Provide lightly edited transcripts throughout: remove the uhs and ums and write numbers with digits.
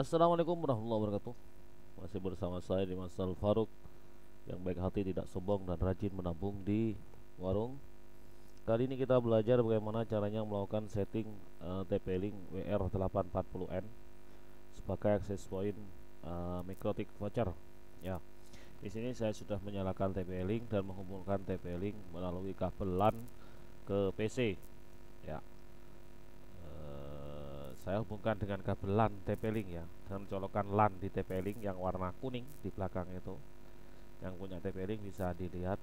Assalamualaikum warahmatullahi wabarakatuh. Masih bersama saya Dimas Al Faruk yang baik hati, tidak sombong dan rajin menabung di warung. Kali ini kita belajar bagaimana caranya melakukan setting TP-Link WR840N sebagai access point MikroTik voucher. Ya, di sini saya sudah menyalakan TP-Link dan menghubungkan TP-Link melalui kabel LAN ke PC. Ya, saya hubungkan dengan kabel LAN TP-Link ya, dan colokan LAN di TP-Link yang warna kuning di belakang itu. Yang punya TP-Link bisa dilihat.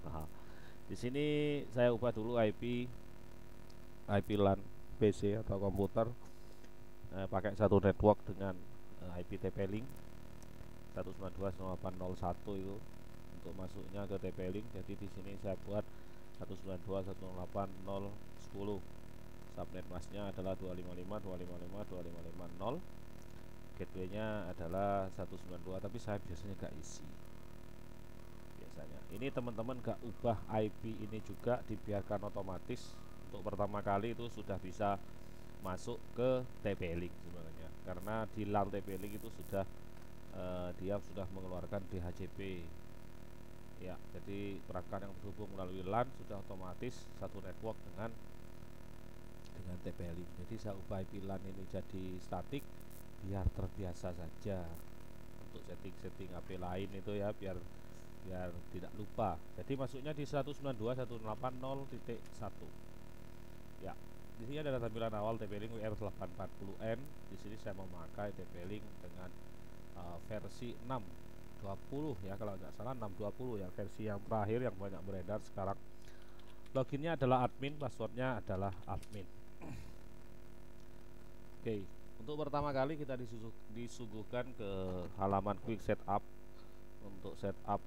Nah, di sini saya ubah dulu IP LAN PC atau komputer, pakai satu network dengan IP TP-Link 192.168.01 itu untuk masuknya ke TP-Link. Jadi di sini saya buat 192.168.010. Subnet masnya adalah 255.255.255.0. Gateway-nya adalah 192, tapi saya biasanya gak isi. Biasanya ini teman-teman gak ubah IP ini juga, dibiarkan otomatis. Untuk pertama kali itu sudah bisa masuk ke TP-Link sebenarnya, karena di LAN TP-Link itu sudah dia sudah mengeluarkan DHCP ya. Jadi perangkat yang terhubung melalui LAN sudah otomatis satu network dengan TP-Link. Jadi saya ubah IP LAN ini jadi statik biar terbiasa saja. Untuk setting-setting HP lain itu ya, biar tidak lupa. Jadi masuknya di 192.180.1. Ya. Di sini ada tampilan awal TP-Link WR840N. Di sini saya memakai TP-Link dengan versi 6.20 ya, kalau tidak salah 6.20 ya, versi yang terakhir yang banyak beredar sekarang. Loginnya adalah admin, passwordnya adalah admin. Oke, untuk pertama kali kita disuguhkan ke halaman quick setup untuk setup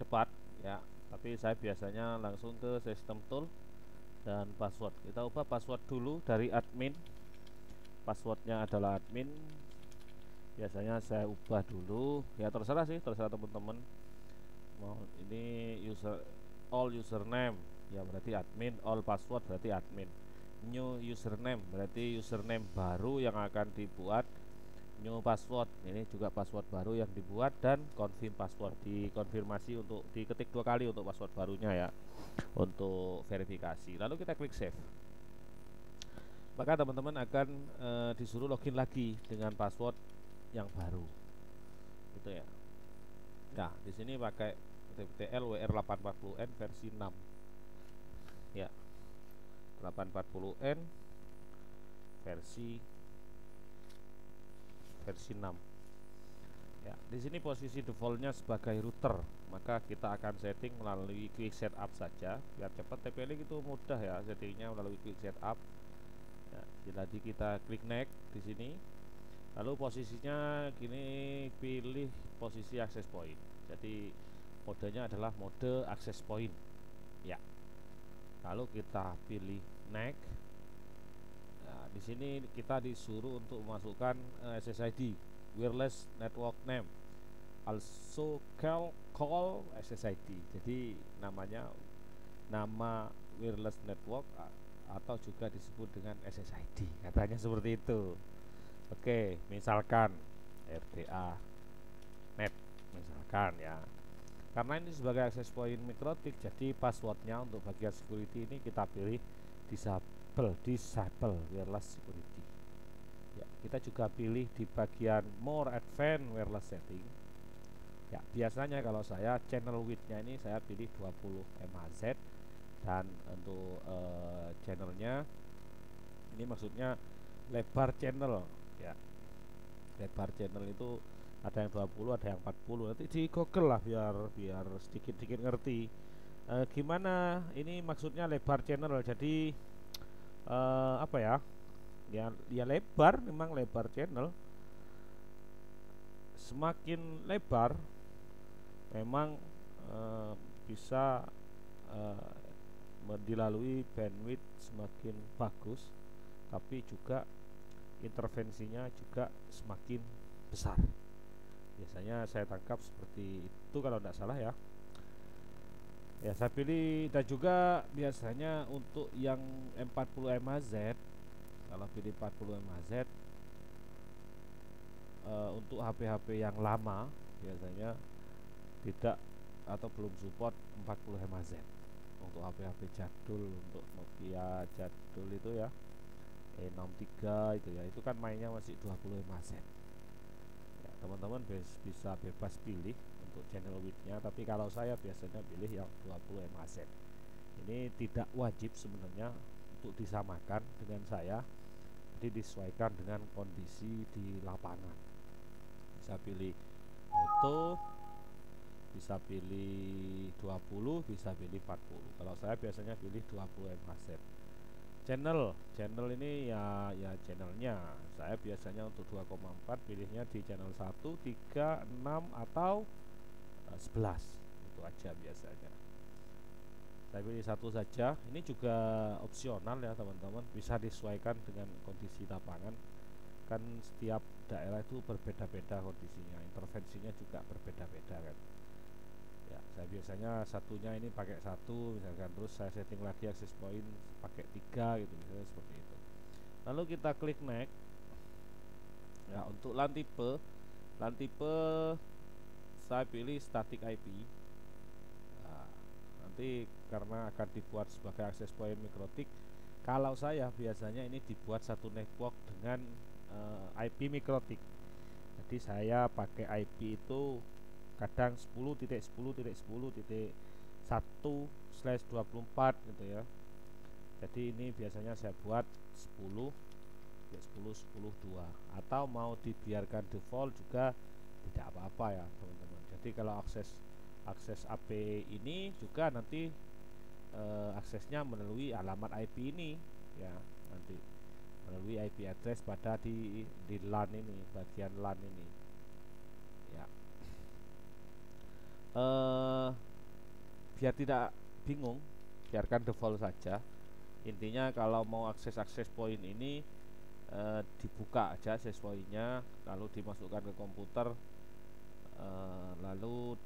cepat ya. Tapi saya biasanya langsung ke system tool dan password. Kita ubah password dulu dari admin. Passwordnya adalah admin. Biasanya saya ubah dulu ya, terserah sih, terserah teman-teman mau ini all username ya berarti admin, all password berarti admin, new username berarti username baru yang akan dibuat, new password ini juga password baru yang dibuat, dan confirm password dikonfirmasi untuk diketik 2 kali untuk password barunya ya, untuk verifikasi. Lalu kita klik save, maka teman-teman akan disuruh login lagi dengan password yang baru gitu ya. Nah, di sini pakai TTL WR840N versi 6 ya, 840N versi 6 ya. Di sini posisi defaultnya sebagai router, maka kita akan setting melalui quick setup saja biar cepat. TP-Link itu mudah ya settingnya melalui quick setup ya. Jadi kita klik next di sini, lalu posisinya gini, pilih posisi access point. Jadi modenya adalah mode access point ya. Lalu kita pilih next. Nah, di sini kita disuruh untuk memasukkan SSID, wireless network name, also call SSID. Jadi namanya nama wireless network atau juga disebut dengan SSID, katanya seperti itu. Oke, misalkan RDA net misalkan ya. Karena ini sebagai access point MikroTik, jadi passwordnya untuk bagian security ini kita pilih disable wireless security ya. Kita juga pilih di bagian more advanced wireless setting ya. Biasanya kalau saya channel width-nya ini saya pilih 20 MHz, dan untuk channelnya ini maksudnya lebar channel ya. Lebar channel itu ada yang 20, ada yang 40. Nanti di Google lah biar sedikit-sedikit ngerti gimana ini maksudnya lebar channel. Jadi apa ya, ya lebar, memang lebar channel. Semakin lebar memang bisa dilalui bandwidth semakin bagus, tapi juga intervensinya juga semakin besar. Biasanya saya tangkap seperti itu kalau tidak salah ya. Ya, saya pilih. Dan juga biasanya untuk yang 40 MHz, kalau pilih 40 MHz untuk HP-HP yang lama biasanya tidak atau belum support 40 mAh. Untuk HP-HP jadul, untuk Nokia jadul itu ya, E63 itu ya, itu kan mainnya masih 20 mAh. Ya, teman-teman bisa bebas pilih untuk channel width-nya, tapi kalau saya biasanya pilih yang 20 mAh. Ini tidak wajib sebenarnya untuk disamakan dengan saya, jadi disesuaikan dengan kondisi di lapangan. Bisa pilih auto, bisa pilih 20, bisa pilih 40. Kalau saya biasanya pilih 20 mAh. Channel ini ya channelnya saya biasanya untuk 2,4 pilihnya di channel 1, 3, 6 atau 11. Itu aja biasanya. Saya pilih satu saja. Ini juga opsional ya teman-teman, bisa disesuaikan dengan kondisi lapangan. Kan setiap daerah itu berbeda-beda kondisinya, intervensinya juga berbeda-beda kan. Ya, saya biasanya satunya ini pakai satu misalkan, terus saya setting lagi access point pakai 3 gitu misalnya, seperti itu. Lalu kita klik next. Ya, untuk LAN tipe saya pilih static IP. Nah, nanti karena akan dibuat sebagai access point mikrotik, kalau saya biasanya ini dibuat satu network dengan IP mikrotik. Jadi saya pakai IP itu kadang 10.10.10.1/24 gitu ya. Jadi ini biasanya saya buat 10.10.10.2, atau mau dibiarkan default juga tidak apa-apa ya teman-teman. Jadi kalau akses AP ini juga nanti aksesnya melalui alamat IP ini ya, nanti melalui IP address pada di LAN ini, bagian LAN ini ya. Biar tidak bingung, biarkan default saja. Intinya kalau mau akses point ini dibuka aja access point-nya, lalu dimasukkan ke komputer, lalu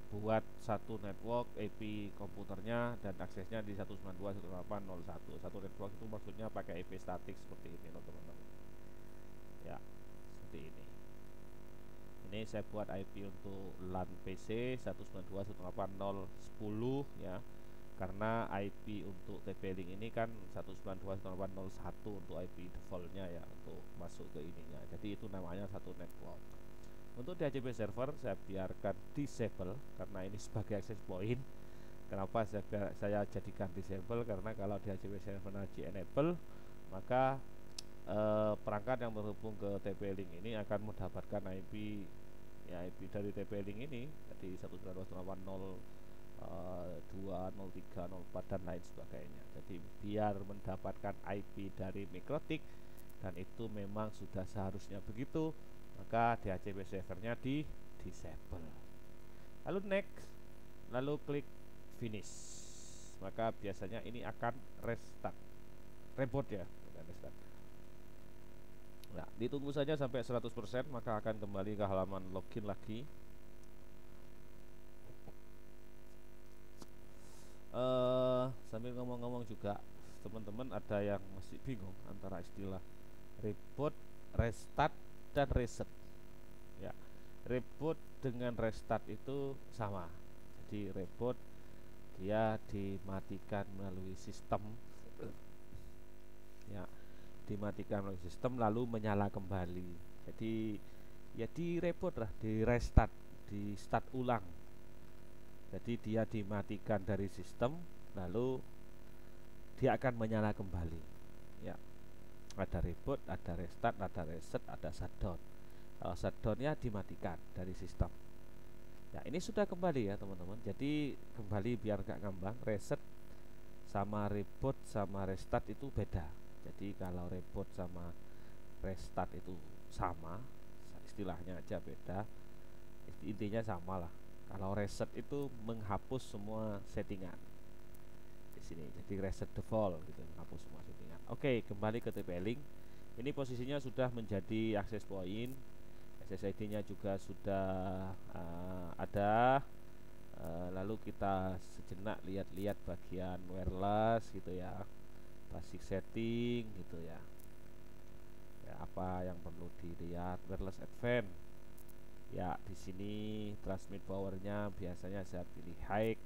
dibuat satu network IP komputernya dan aksesnya di 192.168.01. Satu network itu maksudnya pakai IP statik seperti ini loh teman-teman ya, seperti ini. Ini saya buat IP untuk LAN PC 192.168.0.10 ya, karena IP untuk TP-Link ini kan 192.168.0.1 untuk IP defaultnya ya, untuk masuk ke ininya. Jadi itu namanya satu network. Untuk DHCP server saya biarkan disable karena ini sebagai access point. Kenapa saya jadikan disable? Karena kalau DHCP server nanti enable, maka perangkat yang terhubung ke TP-Link ini akan mendapatkan IP ya, IP dari TP-Link ini jadi 192.168.0.2, 03, 04 dan lain sebagainya. Jadi biar mendapatkan IP dari mikrotik, dan itu memang sudah seharusnya begitu, maka DHCP servernya di disable. Lalu next, lalu klik finish, maka biasanya ini akan reboot ya, bukan restart. Nah, ditunggu saja sampai 100%, maka akan kembali ke halaman login lagi. Sambil ngomong-ngomong juga, teman-teman ada yang masih bingung antara istilah reboot, restart, dan reset. Ya, reboot dengan restart itu sama. Jadi reboot dia dimatikan melalui sistem, ya, dimatikan melalui sistem lalu menyala kembali. Jadi ya di reboot lah, di restart, di start ulang. Jadi dia dimatikan dari sistem, lalu dia akan menyala kembali. Ya, ada reboot, ada restart, ada reset, ada shutdown. Kalau shutdown ya dimatikan dari sistem. Ya, ini sudah kembali ya teman-teman. Jadi kembali biar gak ngambang, reset sama reboot sama restart itu beda. Jadi kalau reboot sama restart itu sama, istilahnya aja beda, intinya sama lah. Kalau reset itu menghapus semua settingan di sini, jadi reset default gitu, menghapus semua settingan. Oke, kembali ke TP-Link. Ini posisinya sudah menjadi access point, SSID-nya juga sudah ada. Lalu kita sejenak lihat-lihat bagian wireless gitu ya, basic setting gitu ya. Ya, apa yang perlu dilihat. Wireless advance ya, di sini transmit powernya biasanya saya pilih high.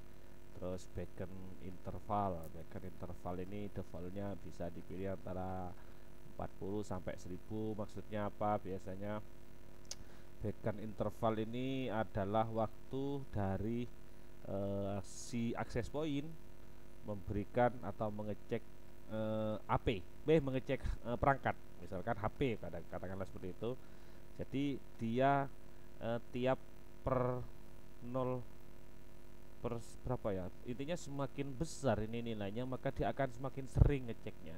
Terus beacon interval ini defaultnya bisa dipilih antara 40 sampai 1000. Maksudnya apa? Biasanya beacon interval ini adalah waktu dari si access point memberikan atau mengecek mengecek perangkat, misalkan HP, katakanlah seperti itu. Jadi dia tiap per 0 per berapa ya, intinya semakin besar ini nilainya, maka dia akan semakin sering ngeceknya.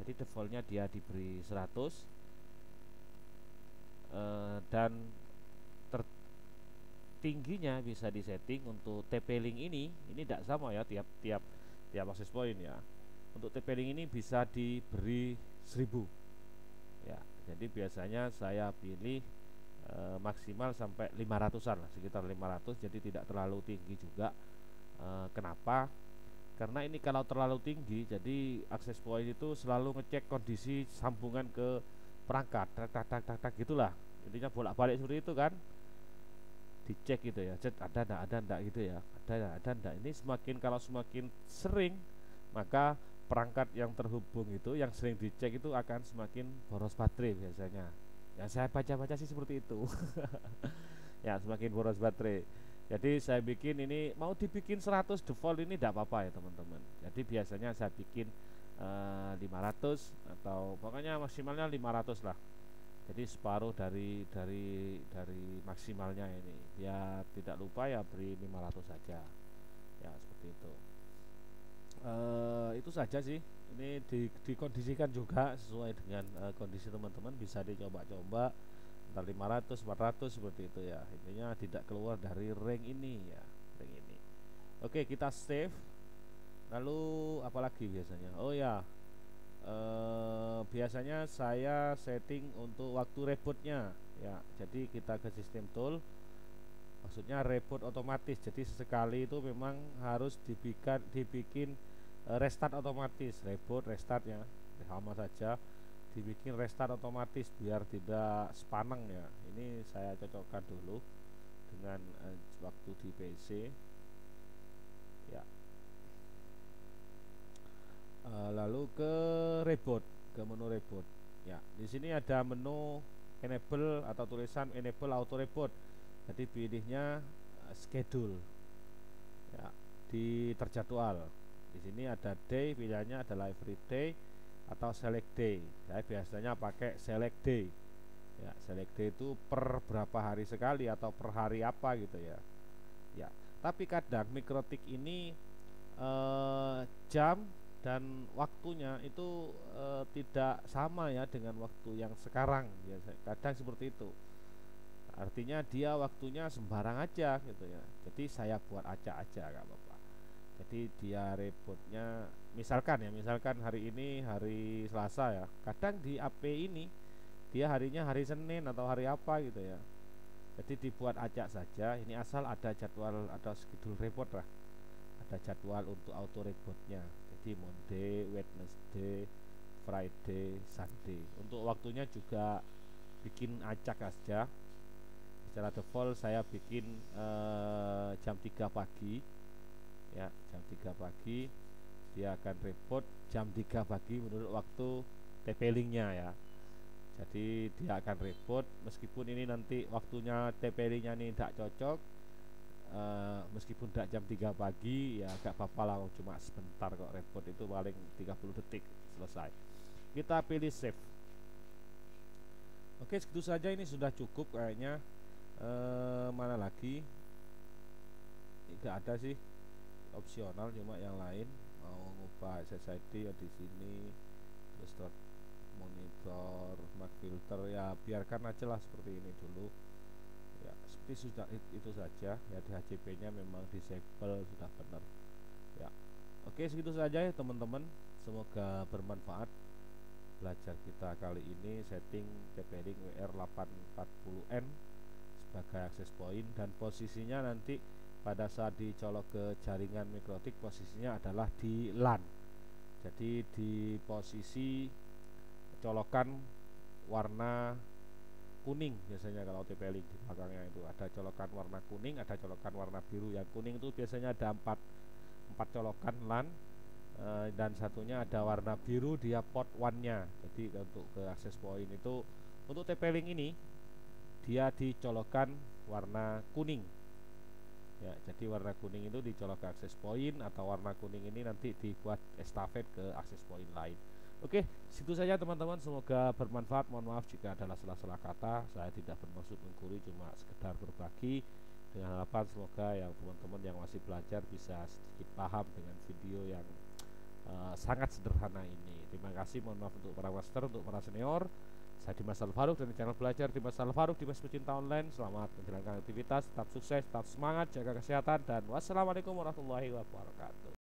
Jadi defaultnya dia diberi 100, dan tertingginya bisa disetting untuk TP-Link ini tidak sama ya tiap access point ya. Untuk TP-Link ini bisa diberi 1000 ya. Jadi biasanya saya pilih maksimal sampai 500-an lah, sekitar 500, jadi tidak terlalu tinggi juga. Kenapa? Karena ini kalau terlalu tinggi, jadi access point itu selalu ngecek kondisi sambungan ke perangkat, tak gitulah. Intinya bolak-balik seperti itu kan, dicek gitu ya, ada ndak gitu ya, ada ndak. Ini kalau semakin sering, maka perangkat yang terhubung itu yang sering dicek itu akan semakin boros baterai biasanya. Yang saya baca-baca sih seperti itu. Ya, semakin boros baterai. Jadi saya bikin ini, mau dibikin 100 default ini tidak apa-apa ya teman-teman. Jadi biasanya saya bikin 500 atau pokoknya maksimalnya 500 lah. Jadi separuh dari maksimalnya ini. Biar tidak lupa ya, beri 500 saja. Ya, seperti itu. Itu saja sih. Ini dikondisikan juga sesuai dengan kondisi teman-teman, bisa dicoba-coba antara 500 400 seperti itu ya. Intinya tidak keluar dari range ini ya, range ini. Oke, kita save. Lalu apalagi biasanya? Oh ya, biasanya saya setting untuk waktu rebootnya ya. Jadi kita ke sistem tool, maksudnya reboot otomatis. Jadi sesekali itu memang harus dibikin restart otomatis, reboot restart ya, sama saja, dibikin restart otomatis biar tidak sepaneng ya. Ini saya cocokkan dulu dengan waktu di PC ya. Lalu ke reboot, ke menu reboot ya. Di sini ada menu enable atau tulisan enable auto reboot. Jadi pilihnya schedule ya, di terjadwal. Di sini ada day, pilihannya adalah every day atau select day. Saya biasanya pakai select day ya. Select day itu per berapa hari sekali atau per hari apa gitu ya. Ya, tapi kadang Mikrotik ini jam dan waktunya itu tidak sama ya dengan waktu yang sekarang ya. Kadang seperti itu. Artinya dia waktunya sembarang aja gitu ya. Jadi saya buat acak aja, gak apa-apa. Jadi dia rebootnya misalkan hari ini hari Selasa ya. Kadang di AP ini dia harinya hari Senin atau hari apa gitu ya. Jadi dibuat acak saja. Ini asal ada jadwal atau schedule reboot lah. Ada jadwal untuk auto rebootnya. Jadi Monday, Wednesday, Friday, Sunday. Untuk waktunya juga bikin acak saja. Secara default saya bikin jam 3 pagi ya, jam 3 pagi dia akan reboot jam 3 pagi menurut waktu TP-Linknya ya. Jadi dia akan reboot meskipun ini nanti waktunya TP-Linknya ini tidak cocok, meskipun tidak jam 3 pagi ya gak apa-apa lah, cuma sebentar kok, reboot itu paling 30 detik selesai. Kita pilih save. Oke, segitu saja, ini sudah cukup kayaknya. Mana lagi? Tidak ada sih opsional, cuma yang lain mau ngubah SSID ya di sini, terus start monitor, mark filter ya biarkan aja lah seperti ini dulu ya. Seperti sudah itu saja ya. Di HCP nya memang disable sudah benar ya. Oke, segitu saja ya teman-teman, semoga bermanfaat belajar kita kali ini setting TP-Link WR840N sebagai access point, dan posisinya nanti pada saat dicolok ke jaringan Mikrotik posisinya adalah di LAN. Jadi di posisi colokan warna kuning. Biasanya kalau TP-Link di belakangnya itu ada colokan warna kuning, ada colokan warna biru. Yang kuning itu biasanya ada empat colokan LAN, dan satunya ada warna biru, dia port 1-nya. Jadi untuk ke access point itu, untuk TP-Link ini dia dicolokkan warna kuning ya. Jadi warna kuning itu dicolok ke access point, atau warna kuning ini nanti dibuat estafet ke access point lain. Oke, situ saja teman-teman, semoga bermanfaat. Mohon maaf jika ada salah-salah kata, saya tidak bermaksud menggurui, cuma sekedar berbagi dengan harapan semoga yang teman-teman yang masih belajar bisa sedikit paham dengan video yang sangat sederhana ini. Terima kasih, mohon maaf untuk para master, untuk para senior. Saya Dimas Al-Faruq dari channel belajar Dimas Al-Faruq, Dimas Pecinta Online. Selamat menjalankan aktivitas, tetap sukses, tetap semangat, jaga kesehatan, dan wassalamualaikum warahmatullahi wabarakatuh.